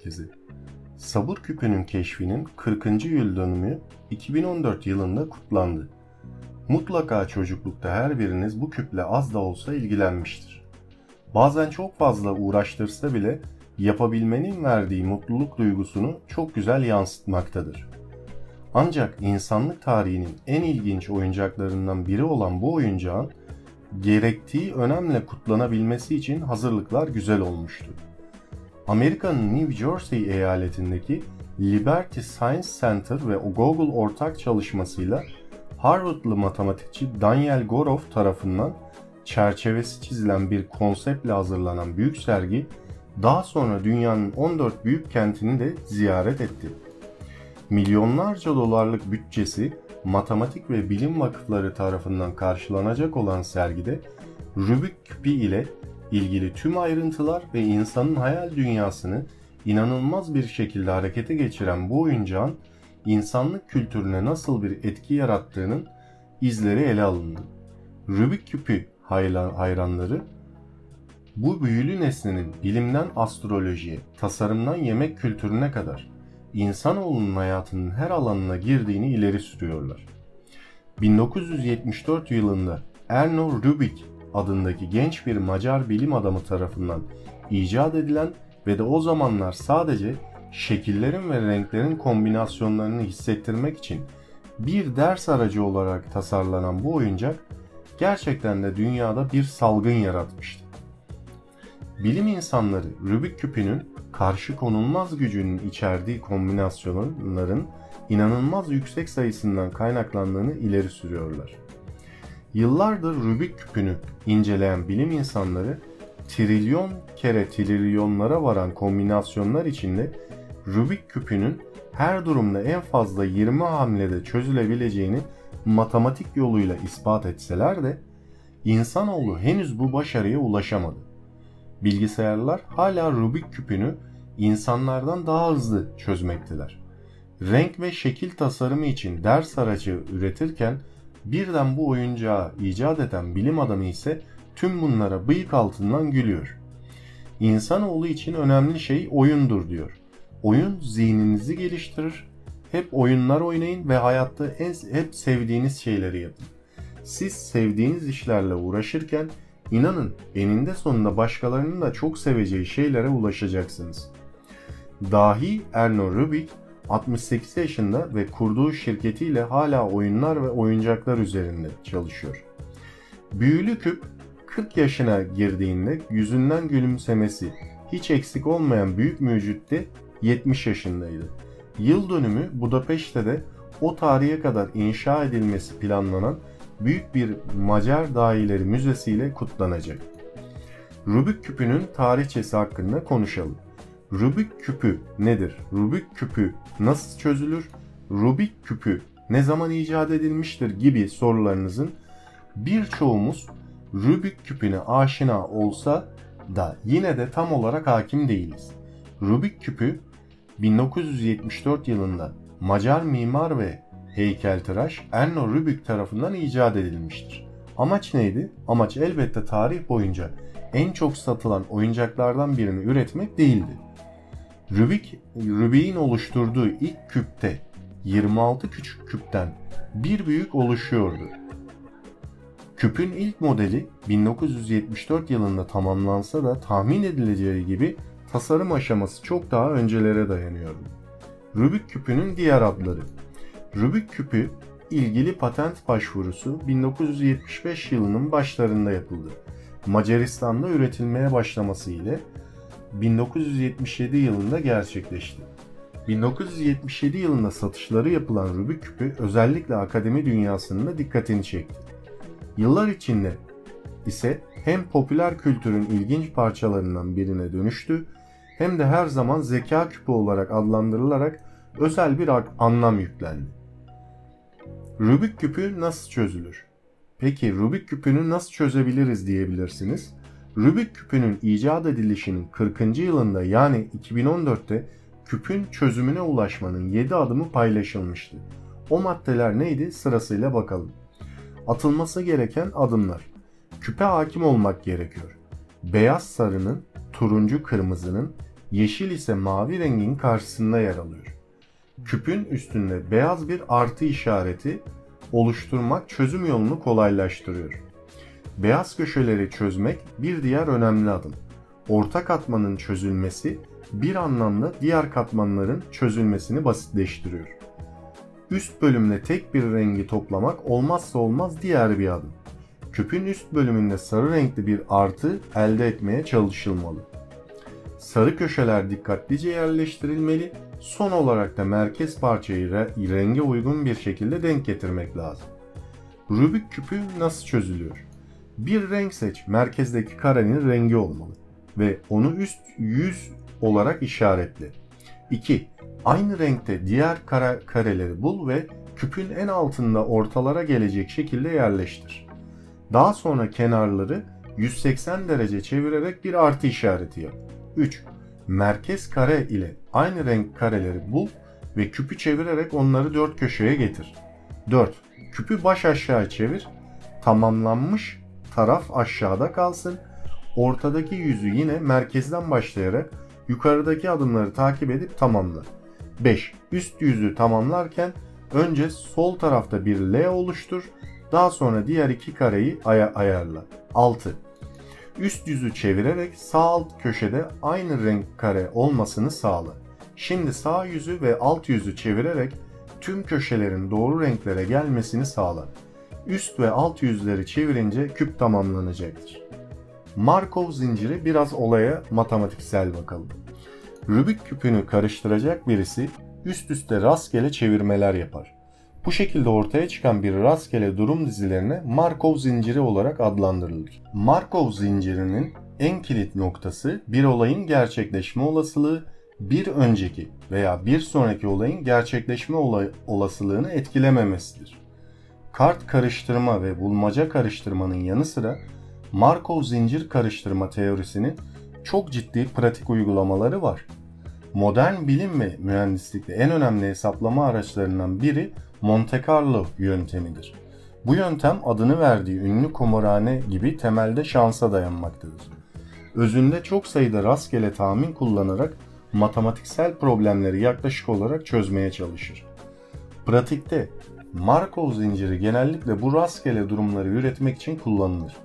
Merkezi. Sabır küpünün keşfinin 40. yıl dönümü 2014 yılında kutlandı. Mutlaka çocuklukta her biriniz bu küple az da olsa ilgilenmiştir. Bazen çok fazla uğraştırsa bile yapabilmenin verdiği mutluluk duygusunu çok güzel yansıtmaktadır. Ancak insanlık tarihinin en ilginç oyuncaklarından biri olan bu oyuncağın gerektiği önemle kutlanabilmesi için hazırlıklar güzel olmuştu. Amerika'nın New Jersey eyaletindeki Liberty Science Center ve Google ortak çalışmasıyla Harvardlı matematikçi Daniel Goroff tarafından çerçevesi çizilen bir konseptle hazırlanan büyük sergi daha sonra dünyanın 14 büyük kentini de ziyaret etti. Milyonlarca dolarlık bütçesi matematik ve bilim vakıfları tarafından karşılanacak olan sergide Rubik küpü ile ilgili tüm ayrıntılar ve insanın hayal dünyasını inanılmaz bir şekilde harekete geçiren bu oyuncağın insanlık kültürüne nasıl bir etki yarattığının izleri ele alındı. Rubik küpü hayranları bu büyülü nesnenin bilimden astrolojiye, tasarımdan yemek kültürüne kadar insanoğlunun hayatının her alanına girdiğini ileri sürüyorlar. 1974 yılında Erno Rubik adındaki genç bir Macar bilim adamı tarafından icat edilen ve de o zamanlar sadece şekillerin ve renklerin kombinasyonlarını hissettirmek için bir ders aracı olarak tasarlanan bu oyuncak gerçekten de dünyada bir salgın yaratmıştı. Bilim insanları Rubik küpünün karşı konulmaz gücünün içerdiği kombinasyonların inanılmaz yüksek sayısından kaynaklandığını ileri sürüyorlar. Yıllardır Rubik küpünü inceleyen bilim insanları trilyon kere trilyonlara varan kombinasyonlar içinde Rubik küpünün her durumda en fazla 20 hamlede çözülebileceğini matematik yoluyla ispat etseler de insanoğlu henüz bu başarıya ulaşamadı. Bilgisayarlar hala Rubik küpünü insanlardan daha hızlı çözmekteler. Renk ve şekil tasarımı için ders aracı üretirken birden bu oyuncağı icat eden bilim adamı ise tüm bunlara bıyık altından gülüyor. İnsanoğlu için önemli şey oyundur diyor. Oyun zihninizi geliştirir. Hep oyunlar oynayın ve hayatta hep sevdiğiniz şeyleri yapın. Siz sevdiğiniz işlerle uğraşırken İnanın eninde sonunda başkalarının da çok seveceği şeylere ulaşacaksınız. Dahi Erno Rubik 68 yaşında ve kurduğu şirketiyle hala oyunlar ve oyuncaklar üzerinde çalışıyor. Büyülü küp 40 yaşına girdiğinde yüzünden gülümsemesi hiç eksik olmayan büyük mucit de 70 yaşındaydı. Yıl dönümü Budapeşte'de de o tarihe kadar inşa edilmesi planlanan büyük bir Macar Dahileri Müzesi ile kutlanacak. Rubik küpünün tarihçesi hakkında konuşalım. Rubik küpü nedir? Rubik küpü nasıl çözülür? Rubik küpü ne zaman icat edilmiştir gibi sorularınızın birçoğumuz Rubik küpüne aşina olsa da yine de tam olarak hakim değiliz. Rubik küpü 1974 yılında Macar mimar ve heykeltıraş Erno Rubik tarafından icat edilmiştir. Amaç neydi? Amaç elbette tarih boyunca en çok satılan oyuncaklardan birini üretmek değildi. Rubik'in oluşturduğu ilk küpte 26 küçük küpten bir büyük oluşuyordu. Küpün ilk modeli 1974 yılında tamamlansa da tahmin edileceği gibi tasarım aşaması çok daha öncelere dayanıyordu. Rubik küpünün diğer adları. Rubik küpü ilgili patent başvurusu 1975 yılının başlarında yapıldı. Macaristan'da üretilmeye başlaması ile 1977 yılında gerçekleşti. 1977 yılında satışları yapılan Rubik küpü özellikle akademi dünyasının da dikkatini çekti. Yıllar içinde ise hem popüler kültürün ilginç parçalarından birine dönüştü hem de her zaman zeka küpü olarak adlandırılarak özel bir anlam yüklendi. Rubik küpü nasıl çözülür? Peki Rubik küpünü nasıl çözebiliriz diyebilirsiniz. Rubik küpünün icat edilişinin 40. yılında yani 2014'te küpün çözümüne ulaşmanın 7 adımı paylaşılmıştı. O maddeler neydi? Sırasıyla bakalım. Atılması gereken adımlar. Küpe hakim olmak gerekiyor. Beyaz sarının, turuncu kırmızının, yeşil ise mavi rengin karşısında yer alıyor. Küpün üstünde beyaz bir artı işareti oluşturmak çözüm yolunu kolaylaştırıyor. Beyaz köşeleri çözmek bir diğer önemli adım. Orta katmanın çözülmesi bir anlamda diğer katmanların çözülmesini basitleştiriyor. Üst bölümde tek bir rengi toplamak olmazsa olmaz diğer bir adım. Küpün üst bölümünde sarı renkli bir artı elde etmeye çalışılmalı. Sarı köşeler dikkatlice yerleştirilmeli, son olarak da merkez parçayı renge uygun bir şekilde denk getirmek lazım. Rubik küpü nasıl çözülüyor? Bir renk seç, merkezdeki karenin rengi olmalı ve onu üst yüz olarak işaretle. 2. Aynı renkte diğer kareleri bul ve küpün en altında ortalara gelecek şekilde yerleştir. Daha sonra kenarları 180 derece çevirerek bir artı işareti yap. 3. Merkez kare ile aynı renk kareleri bul ve küpü çevirerek onları dört köşeye getir. 4. Küpü baş aşağı çevir. Tamamlanmış taraf aşağıda kalsın. Ortadaki yüzü yine merkezden başlayarak yukarıdaki adımları takip edip tamamla. 5. Üst yüzü tamamlarken önce sol tarafta bir L oluştur. Daha sonra diğer iki kareyi ayarla. 6. Üst yüzü çevirerek sağ alt köşede aynı renk kare olmasını sağla. Şimdi sağ yüzü ve alt yüzü çevirerek tüm köşelerin doğru renklere gelmesini sağla. Üst ve alt yüzleri çevirince küp tamamlanacaktır. Markov zinciri biraz olaya matematiksel bakalım. Rubik küpünü karıştıracak birisi üst üste rastgele çevirmeler yapar. Bu şekilde ortaya çıkan bir rastgele durum dizilerine Markov zinciri olarak adlandırılır. Markov zincirinin en kilit noktası bir olayın gerçekleşme olasılığı bir önceki veya bir sonraki olayın gerçekleşme olasılığını etkilememesidir. Kart karıştırma ve bulmaca karıştırmanın yanı sıra Markov zincir karıştırma teorisinin çok ciddi pratik uygulamaları var. Modern bilim ve mühendislikte en önemli hesaplama araçlarından biri Monte Carlo yöntemidir. Bu yöntem adını verdiği ünlü kumarhane gibi temelde şansa dayanmaktadır. Özünde çok sayıda rastgele tahmin kullanarak matematiksel problemleri yaklaşık olarak çözmeye çalışır. Pratikte Markov zinciri genellikle bu rastgele durumları üretmek için kullanılır.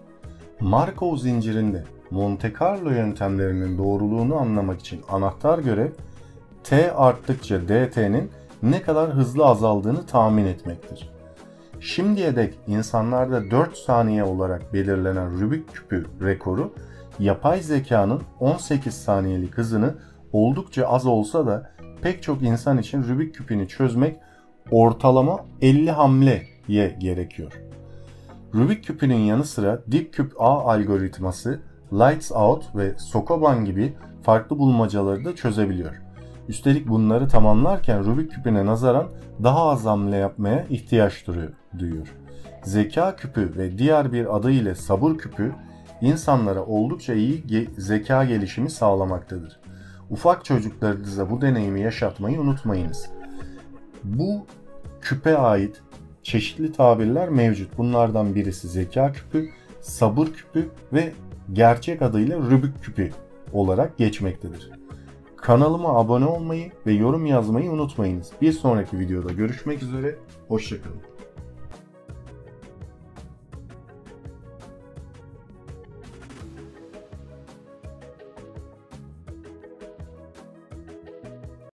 Markov zincirinde Monte Carlo yöntemlerinin doğruluğunu anlamak için anahtar görev t arttıkça dt'nin ne kadar hızlı azaldığını tahmin etmektir. Şimdiye dek insanlarda 4 saniye olarak belirlenen Rubik küpü rekoru, yapay zekanın 18 saniyelik hızını oldukça az olsa da pek çok insan için Rubik küpünü çözmek ortalama 50 hamleye gerekiyor. Rubik küpünün yanı sıra dip küp ağ algoritması, Lights Out ve Sokoban gibi farklı bulmacaları da çözebiliyor. Üstelik bunları tamamlarken Rubik küpüne nazaran daha az hamle yapmaya ihtiyaç duyuyor. Zeka küpü ve diğer bir adı ile sabır küpü insanlara oldukça iyi zeka gelişimi sağlamaktadır. Ufak çocuklarınıza bu deneyimi yaşatmayı unutmayınız. Bu küpe ait çeşitli tabirler mevcut. Bunlardan birisi zeka küpü, sabır küpü ve gerçek adıyla Rubik küpü olarak geçmektedir. Kanalıma abone olmayı ve yorum yazmayı unutmayınız. Bir sonraki videoda görüşmek üzere, hoşça kalın.